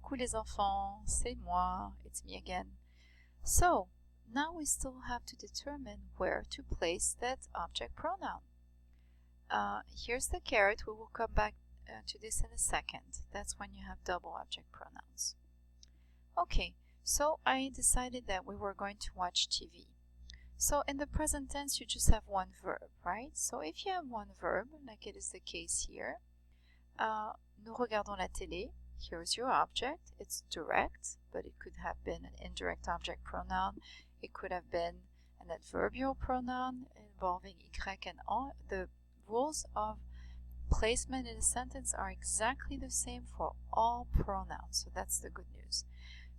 Coucou les enfants, c'est moi, it's me again. So, now we still have to determine where to place that object pronoun. Here's the carrot, we will come back to this in a second. That's when you have double object pronouns. Okay, so I decided that we were going to watch TV. So in the present tense you just have one verb, right? So if you have one verb, like it is the case here, nous regardons la télé. Here's your object. It's direct, but it could have been an indirect object pronoun. It could have been an adverbial pronoun involving y and en. The rules of placement in a sentence are exactly the same for all pronouns, so that's the good news.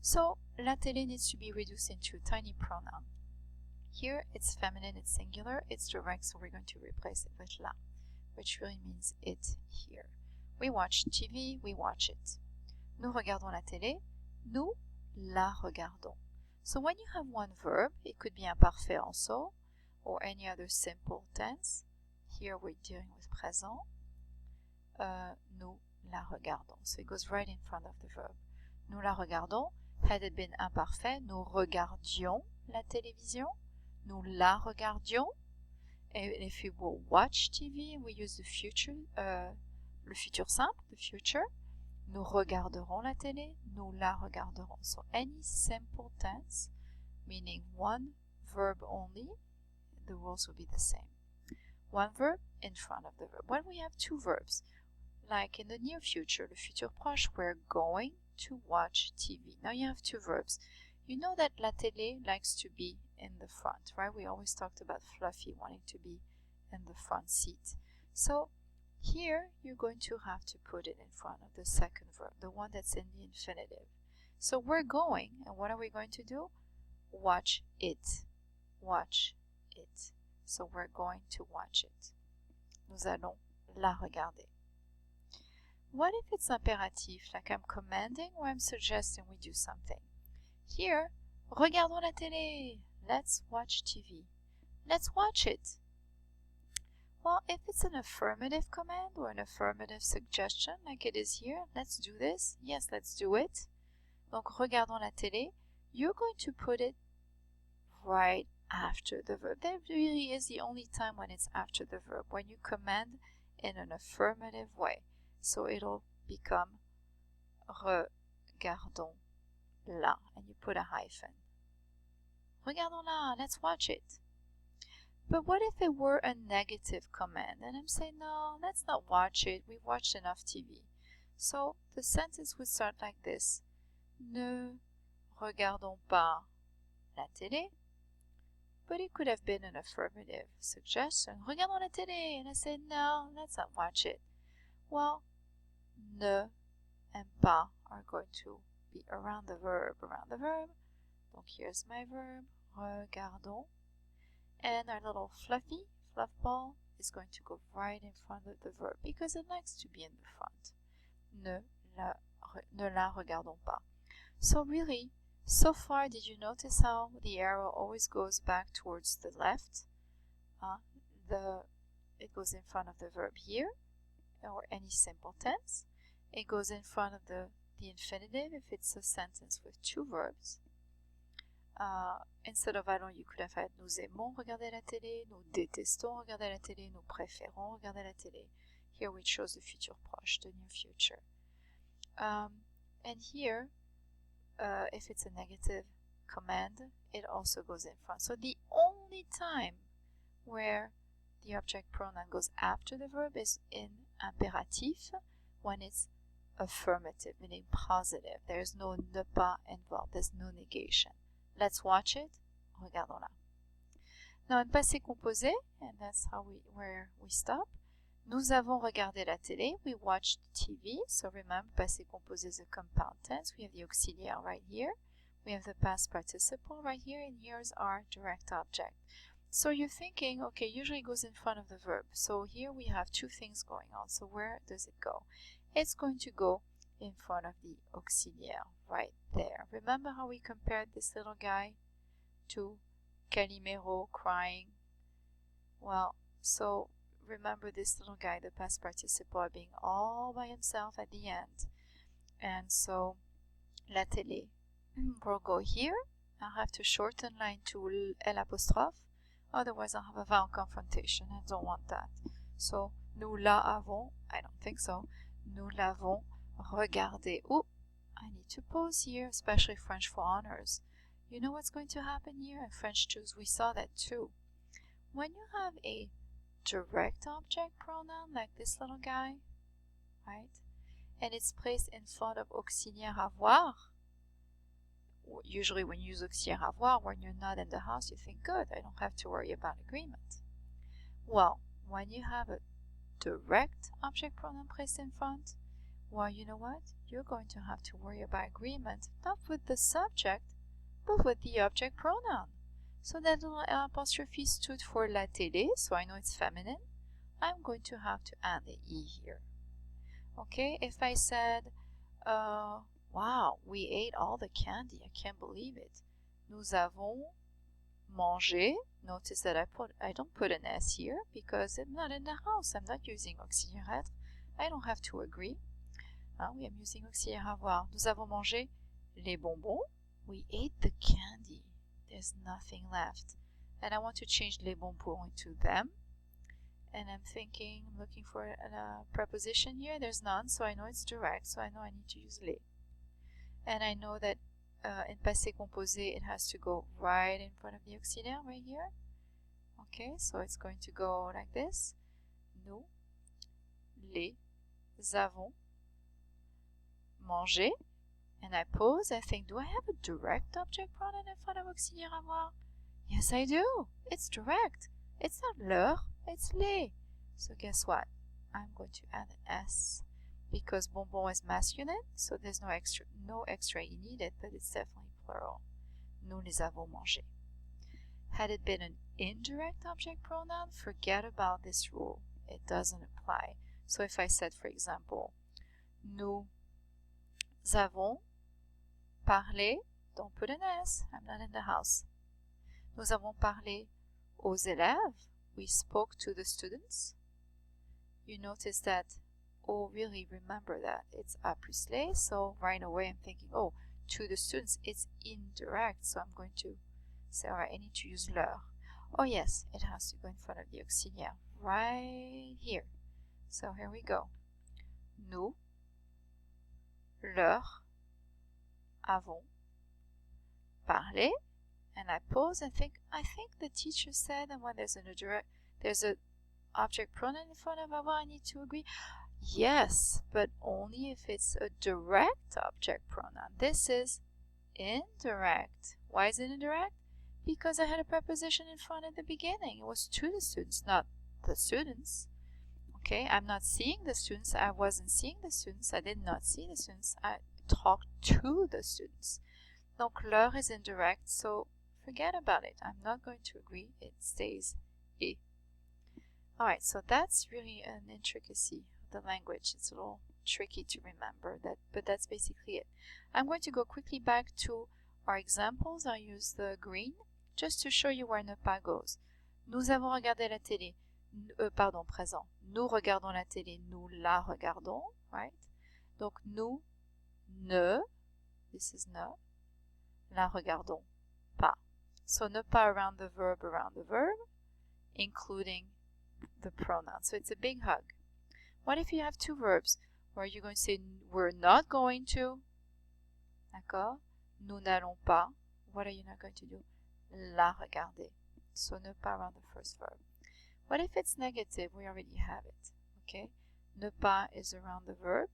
So la télé needs to be reduced into a tiny pronoun. Here it's feminine, it's singular, it's direct, so we're going to replace it with la, which really means it here. We watch TV, we watch it. Nous regardons la télé, nous la regardons. So when you have one verb, it could be imparfait also, or any other simple tense. Here we're dealing with présent. Nous la regardons. So it goes right in front of the verb. Nous la regardons. Had it been imparfait, nous regardions la télévision. Nous la regardions. And if we will watch TV, we use the future, le futur simple, the future. Nous regarderons la télé, nous la regarderons. So any simple tense, meaning one verb only, the rules will be the same. One verb in front of the verb. When we have two verbs, like in the near future, le futur proche, we're going to watch TV. Now you have two verbs. You know that la télé likes to be in the front, right? We always talked about Fluffy wanting to be in the front seat. So here you're going to have to put it in front of the second verb, the one that's in the infinitive. So we're going, and what are we going to do? Watch it. Watch it. So we're going to watch it. Nous allons la regarder. What if it's impératif, like I'm commanding or I'm suggesting we do something? Here, regardons la télé. Let's watch TV. Let's watch it. Well, if it's an affirmative command or an affirmative suggestion, like it is here, let's do this. Yes, let's do it. Donc, regardons la télé. You're going to put it right after the verb. That really is the only time when it's after the verb, when you command in an affirmative way. So it'll become regardons la, and you put a hyphen. Regardons la, let's watch it. But what if it were a negative command? And I'm saying, no, let's not watch it. We've watched enough TV. So the sentence would start like this. Ne regardons pas la télé. But it could have been an affirmative suggestion. Regardons la télé. And I said, no, let's not watch it. Well, ne and pas are going to be around the verb. Donc here's my verb. Regardons. And our little fluffy, fluff ball, is going to go right in front of the verb because it likes to be in the front. Ne la regardons pas. So really, so far, did you notice how the arrow always goes back towards the left? It goes in front of the verb here, or any simple tense. It goes in front of the infinitive if it's a sentence with two verbs. Instead of allons, you could have had nous aimons regarder la télé, nous détestons regarder la télé, nous préférons regarder la télé. Here we chose the futur proche, the near future. And here, if it's a negative command, it also goes in front. So the only time where the object pronoun goes after the verb is in impératif, when it's affirmative, meaning positive. There's no ne pas involved, there's no negation. Let's watch it. Regardons-la. Now in passé composé, and that's where we stop. Nous avons regardé la télé. We watched TV. So remember, passé composé is a compound tense. We have the auxiliaire right here. We have the past participle right here, and here's our direct object. So you're thinking, okay, usually it goes in front of the verb. So here we have two things going on. So where does it go? It's going to go in front of the auxiliaire right there. Remember how we compared this little guy to Calimero crying? Well, so remember this little guy, the past participle, being all by himself at the end. And so la télé. We'll go here. I'll have to shorten line to L apostrophe. Otherwise, I'll have a vowel confrontation. I don't want that. So, nous l'avons, I don't think so. Nous l'avons regardé. Oh, I need to pause here, especially French for honors. You know what's going to happen here? In French 2s, we saw that too. When you have a direct object pronoun like this little guy, right? And it's placed in front of auxiliaire avoir. Usually when you use auxiliaire avoir, when you're not in the house, you think, good, I don't have to worry about agreement. Well, when you have a direct object pronoun placed in front, well, you know what? You're going to have to worry about agreement, not with the subject, but with the object pronoun. So that little L apostrophe stood for la télé, so I know it's feminine. I'm going to have to add the E here. Okay, if I said, wow, we ate all the candy, I can't believe it. Nous avons mangé. Notice that I don't put an S here because I'm not in the house. I'm not using auxiliaire être. I don't have to agree. Oui, I'm using auxiliaire avoir. Nous avons mangé les bonbons. We ate the candy. There's nothing left. And I want to change les bonbons into them. And I'm thinking, I'm looking for a preposition here. There's none, so I know it's direct, so I know I need to use les. And I know that in passé composé, it has to go right in front of the auxiliaire, right here. Okay, so it's going to go like this. Nous les avons mangé. And I pause, I think, do I have a direct object pronoun in front of auxiliaire avoir? Yes, I do. It's direct. It's not leur, it's les. So guess what? I'm going to add an S because bonbon is masculine, so there's no extra E needed, but it's definitely plural. Nous les avons mangés. Had it been an indirect object pronoun, forget about this rule. It doesn't apply. So if I said, for example, nous avons parlé, don't put an S, I'm not in the house. Nous avons parlé aux élèves, we spoke to the students. You notice that, oh really, remember that, it's après les, so right away I'm thinking, oh, to the students, it's indirect, so I'm going to say, alright, I need to use leur. Oh yes, it has to go in front of the auxiliaire, right here. So here we go. Nous leur avons parlé, and I pause and think, I think the teacher said, and when there's an object pronoun in front of avoir, I need to agree. Yes, but only if it's a direct object pronoun. This is indirect. Why is it indirect? Because I had a preposition in front at the beginning. It was to the students, not the students. Okay, I'm not seeing the students. I wasn't seeing the students. I did not see the students. I talked to the students. Donc, leur is indirect, so forget about it. I'm not going to agree. It stays et. Alright, so that's really an intricacy of the language. It's a little tricky to remember, but that's basically it. I'm going to go quickly back to our examples. I use the green just to show you where ne pas goes. Nous avons regardé la télé. Pardon, présent. Nous regardons la télé. Nous la regardons, right? Donc, nous ne, this is ne, la regardons pas. So, ne pas around the verb, including the pronoun. So, it's a big hug. What if you have two verbs where you're going to say, we're not going to, d'accord? Nous n'allons pas. What are you not going to do? La regarder. So, ne pas around the first verb. What if it's negative? We already have it, okay? Ne pas is around the verb.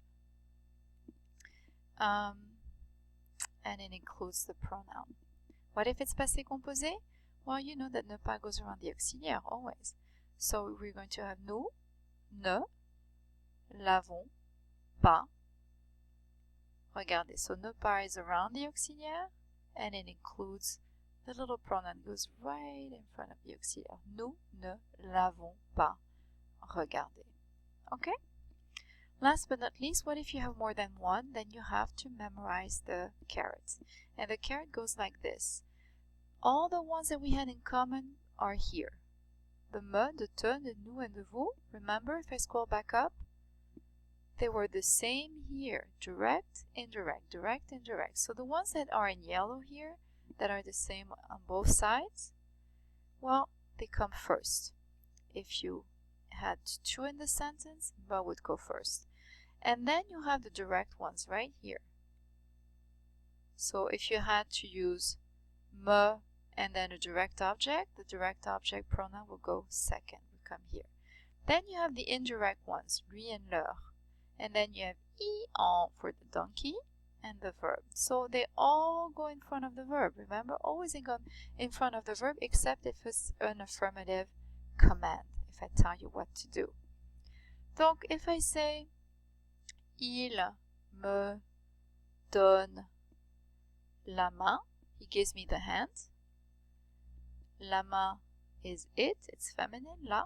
And it includes the pronoun. What if it's passé composé? Well, you know that ne pas goes around the auxiliaire always. So we're going to have nous, ne, l'avons pas regardé. So ne pas is around the auxiliaire and it includes the little pronoun goes right in front of the auxiliaire. Nous ne l'avons pas regardé. Okay? Last but not least, what if you have more than one? Then you have to memorize the carrots. And the carrot goes like this. All the ones that we had in common are here. The me, the te, the nous, and the vous. Remember, if I scroll back up, they were the same here. Direct, indirect, direct, indirect. So the ones that are in yellow here, that are the same on both sides, well, they come first. If you had two in the sentence, me would go first. And then you have the direct ones right here. So if you had to use me and then a direct object, the direct object pronoun will go second, will come here. Then you have the indirect ones, lui and leur. And then you have I, en for the donkey and the verb. So they all go in front of the verb. Remember, always go in front of the verb except if it's an affirmative command, if I tell you what to do. Donc, if I say il me donne la main, he gives me the hand. La main is it, it's feminine, la.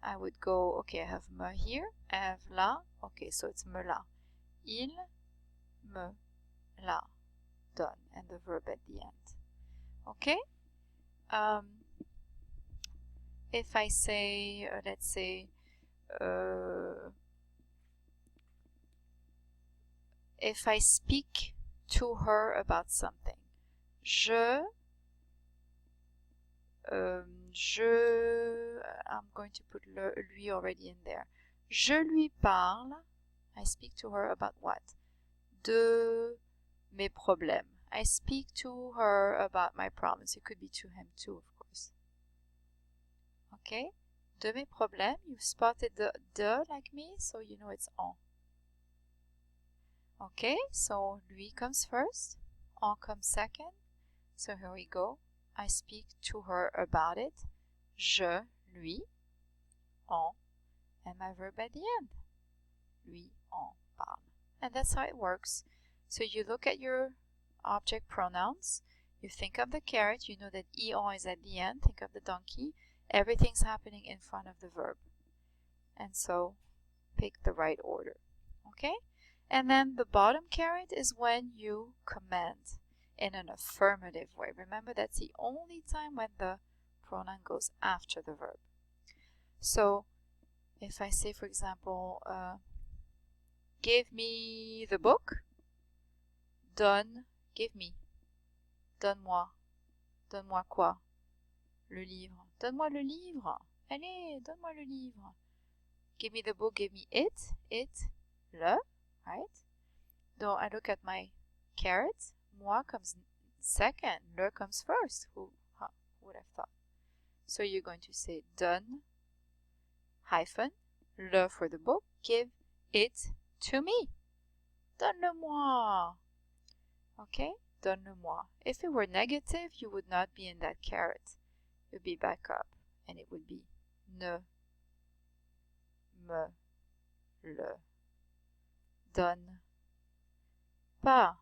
I would go, okay, I have me here, I have la, okay, so it's me la. Il me la donne, and the verb at the end. Okay? If I say, let's say, if I speak to her about something, I'm going to put lui already in there. Je lui parle. I speak to her about what? De mes problèmes. I speak to her about my problems. It could be to him too, of course. Okay? De mes problèmes. You've spotted the de like me, so you know it's en. Okay, so lui comes first. En comes second. So here we go. I speak to her about it. Je, lui, en, and my verb at the end. Lui, en, parle. And that's how it works. So you look at your object pronouns, you think of the carrot, you know that en is at the end, think of the donkey, everything's happening in front of the verb. And so pick the right order. Okay? And then the bottom carrot is when you command in an affirmative way. Remember, that's the only time when the pronoun goes after the verb. So if I say, for example, give me the book, donne, give me, donne-moi, donne-moi quoi? Le livre, donne-moi le livre, allez, donne-moi le livre. Give me the book, give me it, le, right? So I look at my carrot, moi comes second, le comes first. Who would have thought? So you're going to say donne, hyphen, le for the book, give it to me. Donne-le-moi. Okay, donne-le-moi. If it were negative, you would not be in that carrot. It would be back up, and it would be ne, me, le, donne, pas.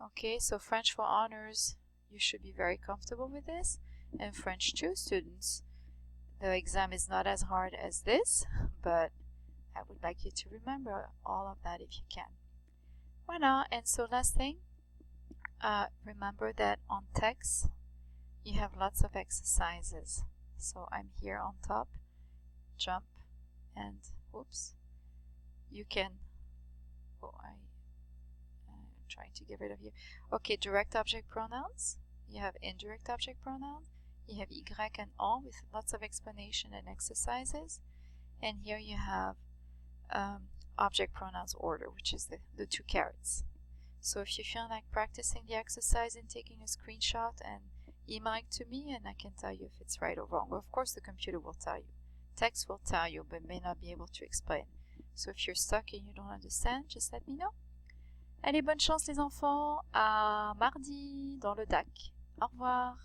Okay, so French for honors, you should be very comfortable with this. And French 2 students, the exam is not as hard as this, but I would like you to remember all of that if you can. Voilà, and so last thing, remember that on text, you have lots of exercises. So I'm here on top, jump, and whoops, you can, oh, I'm trying to get rid of you. Okay, direct object pronouns, you have indirect object pronouns, you have y and en with lots of explanation and exercises, and here you have object pronouns order, which is the two carrots. So if you feel like practicing the exercise and taking a screenshot and email it to me, and I can tell you if it's right or wrong. Well, of course the computer will tell you. Text will tell you, but may not be able to explain. So if you're stuck and you don't understand, just let me know. Allez, bonne chance les enfants, à mardi dans le DAC. Au revoir.